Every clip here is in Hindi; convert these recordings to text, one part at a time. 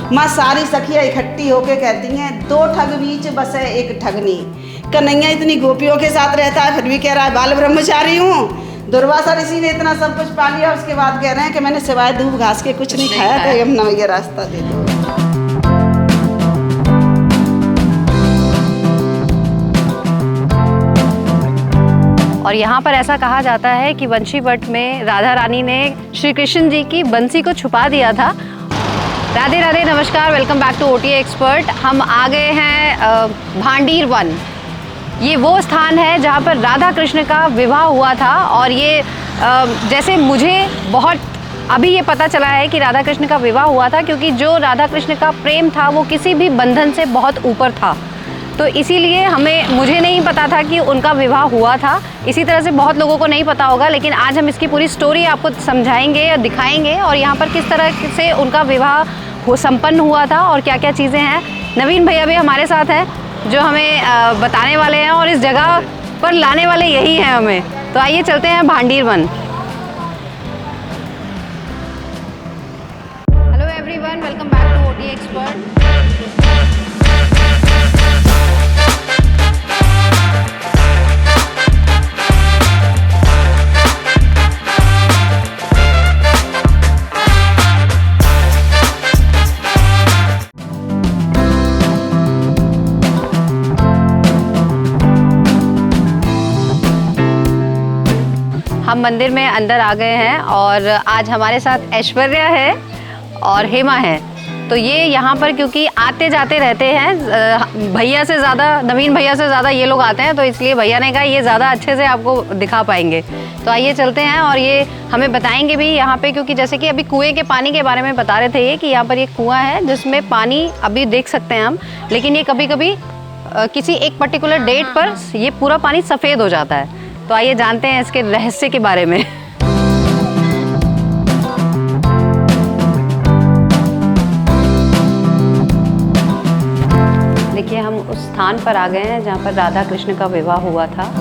माँ सारी सखियाँ इकट्ठी होके कहती हैं, दो ठग बीच बसे एक ठगनी। कन्हैया इतनी गोपियों के साथ रहता है फिर भी कह रहा है बाल ब्रह्मचारी हूँ। दुर्वासा ऋषि ने इतना सब कुछ पा लिया, उसके बाद कह रहे हैं कि मैंने सिवाय दूब घास के कुछ नहीं खाया, तो यमुना मैया रास्ता दे दो। और यहाँ पर ऐसा कहा जाता है कि वंशीवट में राधा रानी ने श्री कृष्ण जी की बंसी को छुपा दिया था। राधे राधे, नमस्कार, welcome back to OTA expert. हम आ गए हैं भांडीर वन। ये वो स्थान है जहाँ पर राधा कृष्ण का विवाह हुआ था। और ये जैसे मुझे बहुत अभी ये पता चला है कि राधा कृष्ण का विवाह हुआ था, क्योंकि जो राधा कृष्ण का प्रेम था वो किसी भी बंधन से बहुत ऊपर था। तो इसीलिए मुझे नहीं पता था कि उनका विवाह हुआ था। इसी तरह से बहुत लोगों को नहीं पता होगा, लेकिन आज हम इसकी पूरी स्टोरी आपको समझाएंगे और दिखाएंगे, और यहाँ पर किस तरह से उनका विवाह संपन्न हुआ था और क्या क्या चीज़ें हैं। नवीन भैया भी हमारे साथ हैं जो हमें बताने वाले हैं, और इस जगह पर लाने वाले यही हैं हमें। तो आइए चलते हैं Bhandir Van. Hello everyone, welcome back to OTA expert. हम मंदिर में अंदर आ गए हैं और आज हमारे साथ ऐश्वर्या है और हेमा है। तो ये यहाँ पर क्योंकि आते जाते रहते हैं, भैया से ज़्यादा, नवीन भैया से ज़्यादा ये लोग आते हैं, तो इसलिए भैया ने कहा ये ज़्यादा अच्छे से आपको दिखा पाएंगे। तो आइए चलते हैं और ये हमें बताएंगे भी यहाँ पे, क्योंकि जैसे कि अभी कुएँ के पानी के बारे में बता रहे थे ये, कि यहाँ पर ये कुआँ है जिसमें पानी अभी देख सकते हैं हम, लेकिन ये कभी कभी किसी एक पर्टिकुलर डेट पर ये पूरा पानी सफ़ेद हो जाता है। तो आइए जानते हैं इसके रहस्य के बारे में। देखिए, हम उस स्थान पर आ गए हैं जहाँ पर राधा कृष्ण का विवाह हुआ था।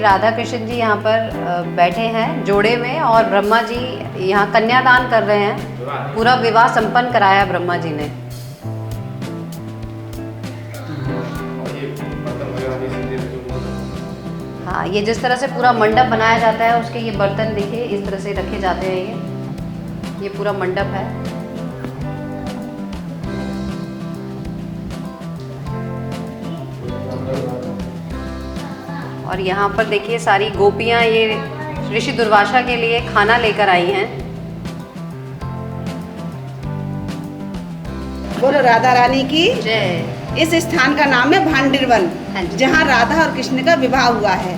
राधा कृष्ण जी यहाँ पर बैठे हैं जोड़े में, और ब्रह्मा जी यहाँ कन्यादान कर रहे हैं। पूरा विवाह संपन्न कराया ब्रह्मा जी ने। हाँ, ये जिस तरह से पूरा मंडप बनाया जाता है, उसके ये बर्तन देखिए इस तरह से रखे जाते हैं। ये पूरा मंडप है। और यहाँ पर देखिए सारी गोपियाँ ये ऋषि दुर्वासा के लिए खाना लेकर आई हैं। बोलो राधा रानी की जय। इस स्थान का नाम है भांडीर वन, जहाँ राधा और कृष्ण का विवाह हुआ है।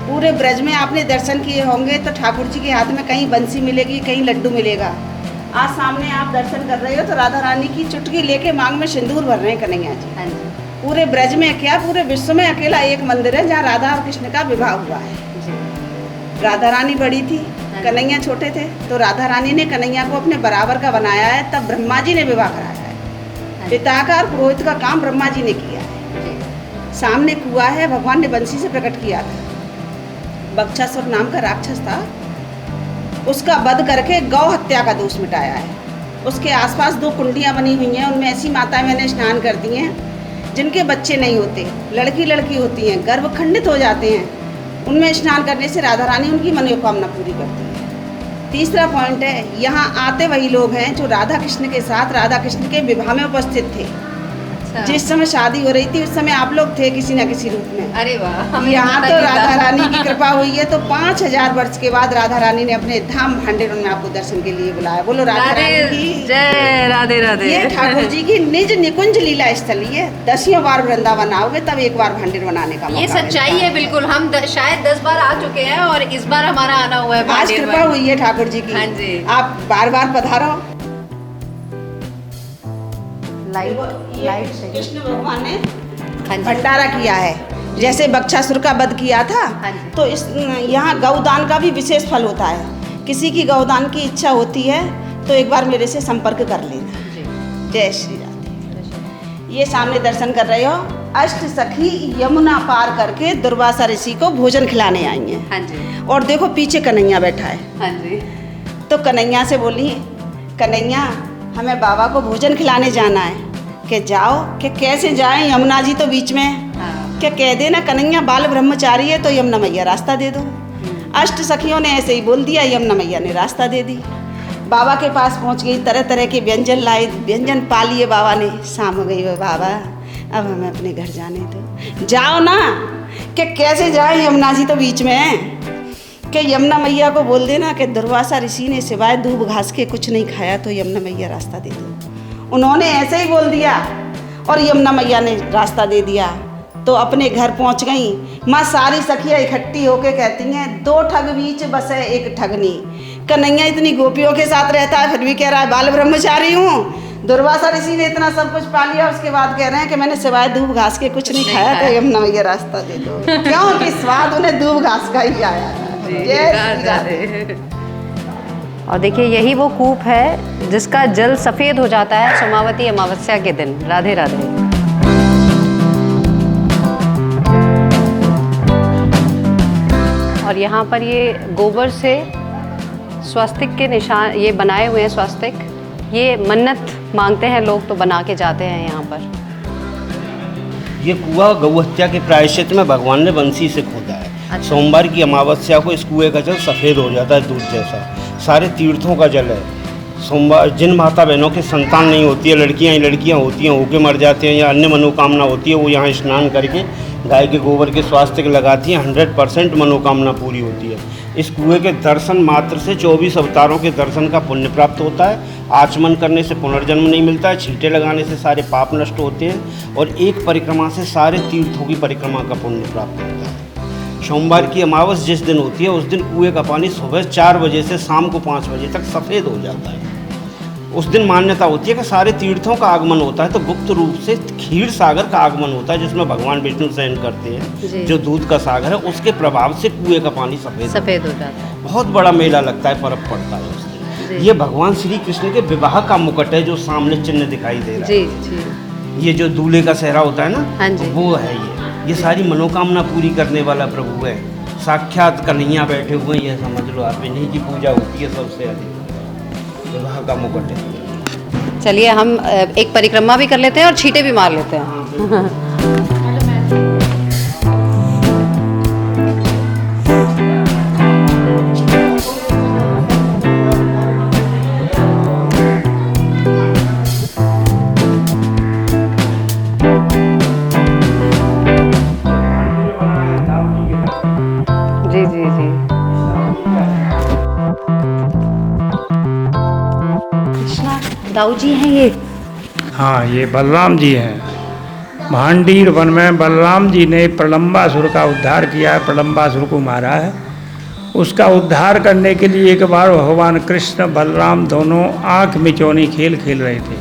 पूरे ब्रज में आपने दर्शन किए होंगे तो ठाकुर जी के हाथ में कहीं बंसी मिलेगी, कहीं लड्डू मिलेगा। आज सामने आप दर्शन कर रहे हो तो राधा रानी की चुटकी लेके मांग में सिंदूर भर रहे हैं कन्हैया जी। पूरे ब्रज में क्या, पूरे विश्व में अकेला एक मंदिर है जहाँ राधा और कृष्ण का विवाह हुआ है। राधा रानी बड़ी थी, कन्हैया छोटे थे, तो राधा रानी ने कन्हैया को अपने बराबर का बनाया है। तब ब्रह्मा जी ने विवाह कराया है। पिता का और पुरोहित का काम ब्रह्मा जी ने किया है। सामने कुआं है, भगवान ने बंसी से प्रकट किया था। बक्षासुर नाम का राक्षस था, उसका वध करके गौ हत्या का दोष मिटाया है। उसके आसपास 2 कुंडियाँ बनी हुई हैं, उनमें ऐसी माताएं मैंने स्नान करती हैं जिनके बच्चे नहीं होते, लड़की लड़की होती हैं, गर्भ खंडित हो जाते हैं। उनमें स्नान करने से राधा रानी उनकी मनोकामना पूरी करती है। तीसरा पॉइंट है, यहाँ आते वही लोग हैं जो राधा कृष्ण के साथ राधा कृष्ण के विवाह में उपस्थित थे। अच्छा। जिस समय शादी हो रही थी उस समय आप लोग थे किसी न किसी रूप में। अरे वाह, यहाँ तो राधा रानी की कृपा हुई है, तो 5000 वर्ष के बाद राधा रानी ने अपने धाम भांडेरवन में आपको दर्शन के लिए बुलाया। बोलो राधा रानी की जय। राधे राधे। ये ठाकुर जी की निज निकुंज लीला स्थली है। 10 बार वृंदावन आओगे तब एक बार भांडेरवन आने का मौका ये सच्चाई है बिल्कुल। हम शायद 10 बार आ चुके हैं और इस बार हमारा आना हुआ है। आज कृपा हुई है ठाकुर जी की। हाँ जी। आप बार बार पधारो। लाइट से कृष्ण भगवान ने हाँ जी। भंडारा किया है, जैसे बक्षासुर का वध किया था। हाँ जी। तो इस यहाँ गौदान का भी विशेष फल होता है। किसी की गौदान की इच्छा होती है तो एक बार मेरे से संपर्क कर लेना। जी। जय श्री राधे। ये सामने दर्शन कर रहे हो, अष्ट सखी यमुना पार करके दुर्वासा ऋषि को भोजन खिलाने आई हैं। हाँ जी। और देखो पीछे कन्हैया बैठा है। हाँ जी। तो कन्हैया से बोली, कन्हैया हमें बाबा को भोजन खिलाने जाना है। कि जाओ। कि कैसे जाएं, यमुना जी तो बीच में है। हाँ। क्या कह देना कन्हैया बाल ब्रह्मचारी है तो यमुना मैया रास्ता दे दो। अष्ट सखियों ने ऐसे ही बोल दिया, यमुना मैया ने रास्ता दे दी। बाबा के पास पहुंच गई, तरह तरह के व्यंजन लाए, व्यंजन पा लिए बाबा ने। शाम हो गई वो, बाबा अब हमें अपने घर जाने दो। जाओ ना। कि कैसे जाए, यमुना जी तो बीच में है। कि यमुना मैया को बोल देना कि दुर्वासा ऋषि ने सिवाय दूब घास के कुछ नहीं खाया, तो यमुना मैया रास्ता दे दो। उन्होंने ऐसे ही बोल दिया और यमुना मैया ने रास्ता दे दिया। तो अपने घर पहुंच गई। माँ सारी सखियाँ इकट्ठी होके कहती हैं, 2 ठग बीच बसे एक ठगनी। कन्हैया इतनी गोपियों के साथ रहता है फिर भी कह रहा है बाल ब्रह्मचारी हूँ। दुर्वासा ऋषि ने इतना सब कुछ पा लिया, उसके बाद कह रहे हैं कि मैंने सिवाय दूब घास के कुछ नहीं खाया, तो यमुना मैया रास्ता दे दो। क्योंकि स्वाद उन्हें दूब घास का ही आया। जय श्री राधे। और देखिए यही वो कूप है जिसका जल सफ़ेद हो जाता है सोमावती अमावस्या के दिन। राधे राधे। और यहाँ पर ये गोबर से स्वस्तिक के निशान ये बनाए हुए हैं। स्वस्तिक ये मन्नत मांगते हैं लोग तो बना के जाते हैं यहाँ पर। ये कुआं गौहत्या के प्रायश्चित में भगवान ने बंसी से खोदा है। अच्छा। सोमवार की अमावस्या को इस कुएं का जल सफ़ेद हो जाता है, दूध जैसा। सारे तीर्थों का जल है। सोमवार जिन माता बहनों के संतान नहीं होती है, लड़कियां होती हैं, होके मर जाती हैं या अन्य मनोकामना होती है, वो यहाँ स्नान करके गाय के गोबर के स्वास्थ्य के लगाती हैं। 100% मनोकामना पूरी होती है। इस कुएं के दर्शन मात्र से 24 अवतारों के दर्शन का पुण्य प्राप्त होता है। आचमन करने से पुनर्जन्म नहीं मिलता है। छींटे लगाने से सारे पाप नष्ट होते हैं और एक परिक्रमा से सारे तीर्थों की परिक्रमा का पुण्य प्राप्त होता है। सोमवार की अमावस जिस दिन होती है उस दिन कुएं का पानी सुबह 4 बजे से शाम को 5 बजे तक सफ़ेद हो जाता है। उस दिन मान्यता होती है कि सारे तीर्थों का आगमन होता है, तो गुप्त रूप से क्षीर सागर का आगमन होता है जिसमें भगवान विष्णु शयन करते हैं। जो दूध का सागर है उसके प्रभाव से कुएं का पानी सफ़ेद हो जाता है। बहुत बड़ा मेला लगता है, पर्व पड़ता है उस दिन। ये भगवान श्री कृष्ण के विवाह का मुकुट है जो सामने चिन्ह दिखाई दे रहा है। जी। ये जो दूल्हे का सेहरा होता है ना, हाँ जी। वो है ये सारी मनोकामना पूरी करने वाला प्रभु है। साक्षात कन्हैया बैठे हुए ये समझ लो आप, इन्हीं की पूजा होती है सबसे अधिक। विवाह का मुकुट है। चलिए हम एक परिक्रमा भी कर लेते हैं और छींटे भी मार लेते हैं। जी जी जी। कृष्णा दाऊ जी हैं ये? हाँ, ये बलराम जी हैं। भांडीर वन में बलराम जी ने प्रलंबासुर का उद्धार किया है, प्रलंबासुर को मारा है। उसका उद्धार करने के लिए एक बार भगवान कृष्ण बलराम दोनों आँख मिचौनी खेल खेल रहे थे।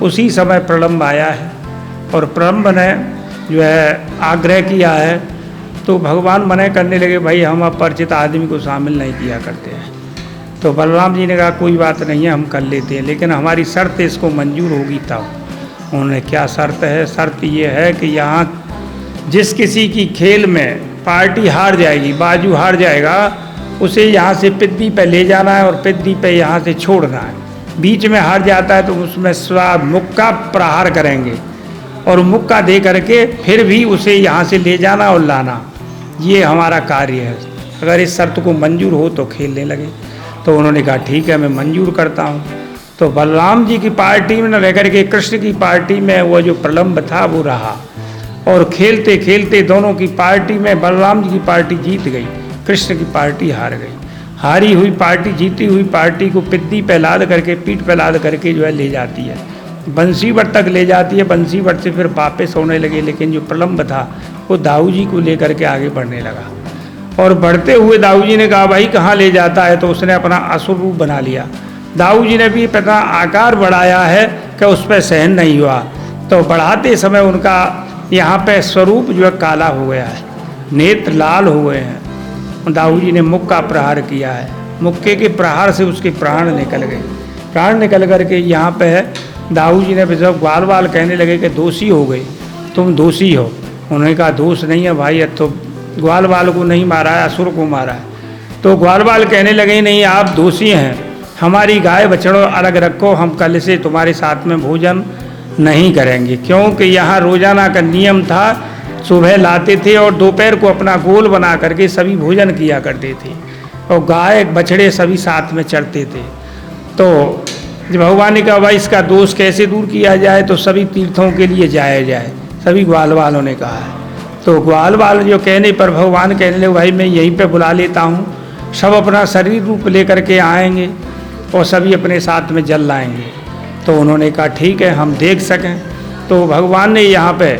उसी समय प्रलंब आया है और प्रलंब ने जो है आग्रह किया है, तो भगवान मना करने लगे, भाई हम अपरिचित आदमी को शामिल नहीं किया करते हैं। तो बलराम जी ने कहा कोई बात नहीं है, हम कर लेते हैं, लेकिन हमारी शर्त इसको मंजूर होगी तब। उन्होंने क्या शर्त है? शर्त ये है कि यहाँ जिस किसी की खेल में पार्टी हार जाएगी, बाजू हार जाएगा, उसे यहाँ से पिद्दी पे ले जाना है और पिद्दी पे यहाँ से छोड़ना है। बीच में हार जाता है तो उसमें मुक्का प्रहार करेंगे और मुक्का दे करके फिर भी उसे यहाँ से ले जाना और लाना। ये हमारा कार्य है। अगर इस शर्त को मंजूर हो तो खेलने लगे। तो उन्होंने कहा ठीक है, मैं मंजूर करता हूँ। तो बलराम जी की पार्टी में न रह करके कृष्ण की पार्टी में वो जो प्रलम्ब था वो रहा, और खेलते खेलते दोनों की पार्टी में बलराम जी की पार्टी जीत गई, कृष्ण की पार्टी हार गई। हारी हुई पार्टी जीती हुई पार्टी को पिद्दी पे लाद करके, पीठ पे लाद करके जो है ले जाती है, बंसीवट तक ले जाती है। बंसीवट से फिर वापस होने लगे, लेकिन जो प्रलम्ब था वो दाऊ जी को लेकर के आगे बढ़ने लगा। और बढ़ते हुए दाऊ जी ने कहा भाई कहाँ ले जाता है, तो उसने अपना असुर रूप बना लिया। दाऊ जी ने भी अपना आकार बढ़ाया है कि उस पर सहन नहीं हुआ, तो बढ़ाते समय उनका यहाँ पे स्वरूप जो है काला हो गया है, नेत्र लाल हो गए हैं। दाऊ जी ने मुक्का का प्रहार किया है, मुक्के के प्रहार से उसके प्राण निकल गए। प्राण निकल करके यहाँ पे दाऊ जी ने जब ग्वाल वाल कहने लगे कि दोषी हो गए, तुम दोषी हो। उन्होंने कहा दोष नहीं है भाई, अब तो ग्वाल वाल को नहीं मारा है, असुर को मारा है। तो ग्वाल वाल कहने लगे नहीं आप दोषी हैं, हमारी गाय बछड़ों अलग रखो, हम कल से तुम्हारे साथ में भोजन नहीं करेंगे। क्योंकि यहाँ रोजाना का नियम था, सुबह लाते थे और दोपहर को अपना गोल बना करके सभी भोजन किया करते थे, और गाय बछड़े सभी साथ में चढ़ते थे। तो जब भगवान ने कहा भाई इसका दोष कैसे दूर किया जाए, तो सभी तीर्थों के लिए जाया जाए, सभी ग्वाल वालों ने कहा है। तो ग्वाल वाल जो कहने पर भगवान कहने लगे भाई मैं यहीं पे बुला लेता हूँ, सब अपना शरीर रूप लेकर के आएंगे और सभी अपने साथ में जल लाएंगे। तो उन्होंने कहा ठीक है हम देख सकें। तो भगवान ने यहाँ पे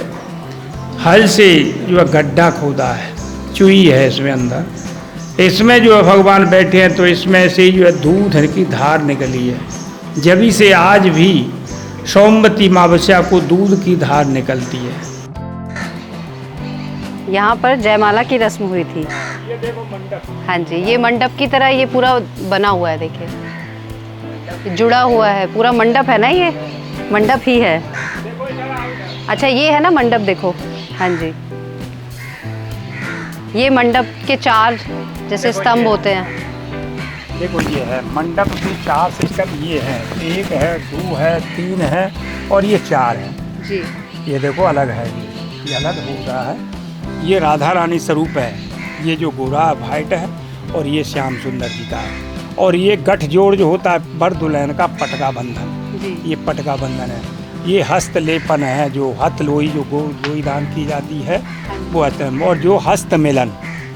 हल से जो है गड्ढा खोदा है, चुई है इसमें अंदर, इसमें जो है भगवान बैठे हैं, तो इसमें से जो है दूध की धार निकली है। जभी से आज भी सोमवती अमावस्या को दूध की धार निकलती है। यहाँ पर जयमाला की रस्म हुई थी। ये देखो मंडप। हाँ जी, ये मंडप की तरह ये पूरा बना हुआ है, देखिए जुड़ा हुआ है, पूरा मंडप है ना, ये मंडप ही है। अच्छा ये है ना मंडप, देखो। हाँ जी, ये मंडप के 4 जैसे स्तंभ होते हैं। देखो ये है मंडप के 4 सिस्टम, ये है 1 है 2 है 3 है और ये 4 है जी। ये देखो अलग है, ये अलग हो रहा है। ये राधा रानी स्वरूप है, ये जो गोरा वाइट है, और ये श्याम सुंदर जी का है। और ये गठजोड़ जो होता है बर दुल्हन का पटका बंधन जी। ये पटका बंधन है। ये हस्तलेपन है, जो हस्त लोई जो लोई दान की जाती है वो हस्त, और जो हस्त मिलन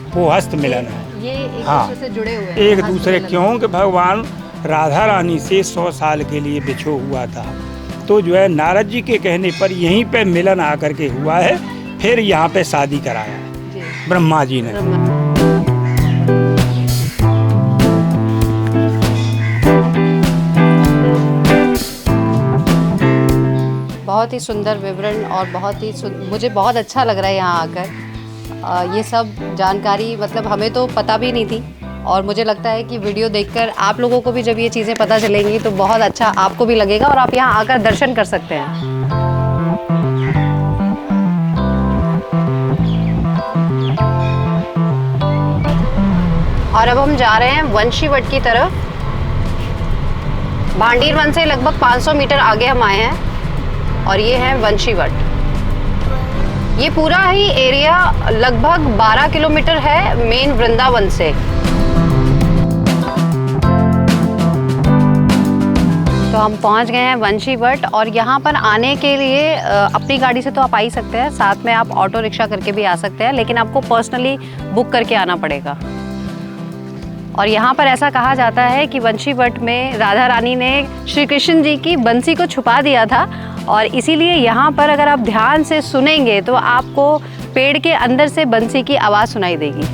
वो हस्त मिलन है। ये एक हाँ, दूसरे से जुड़े हुए हैं, एक हस्त दूसरे, मिलन। क्योंकि भगवान राधा रानी से 100 साल के लिए बिछो हुआ था, तो जो है नारद जी के कहने पर यहीं पे मिलन आकर के हुआ है, फिर यहाँ पे शादी कराया है जी। ब्रह्मा जी ने। बहुत ही सुंदर विवरण और बहुत ही मुझे बहुत अच्छा लग रहा है यहाँ आकर। ये सब जानकारी मतलब हमें तो पता भी नहीं थी, और मुझे लगता है कि वीडियो देखकर आप लोगों को भी जब ये चीज़ें पता चलेंगी तो बहुत अच्छा आपको भी लगेगा, और आप यहाँ आकर दर्शन कर सकते हैं। और अब हम जा रहे हैं वंशीवट की तरफ। भांडीर वन से लगभग 500 मीटर आगे हम आए हैं, और ये है वंशीवट। ये पूरा ही एरिया लगभग 12 किलोमीटर है मेन वृंदावन से। तो हम पहुंच गए हैं वंशीवट, और यहाँ पर आने के लिए अपनी गाड़ी से तो आप आ ही सकते हैं, साथ में आप ऑटो रिक्शा करके भी आ सकते हैं, लेकिन आपको पर्सनली बुक करके आना पड़ेगा। और यहाँ पर ऐसा कहा जाता है कि वंशीवट में राधा रानी ने श्री कृष्ण जी की बंसी को छुपा दिया था, और इसीलिए यहाँ पर अगर आप ध्यान से सुनेंगे तो आपको पेड़ के अंदर से बंसी की आवाज़ सुनाई देगी।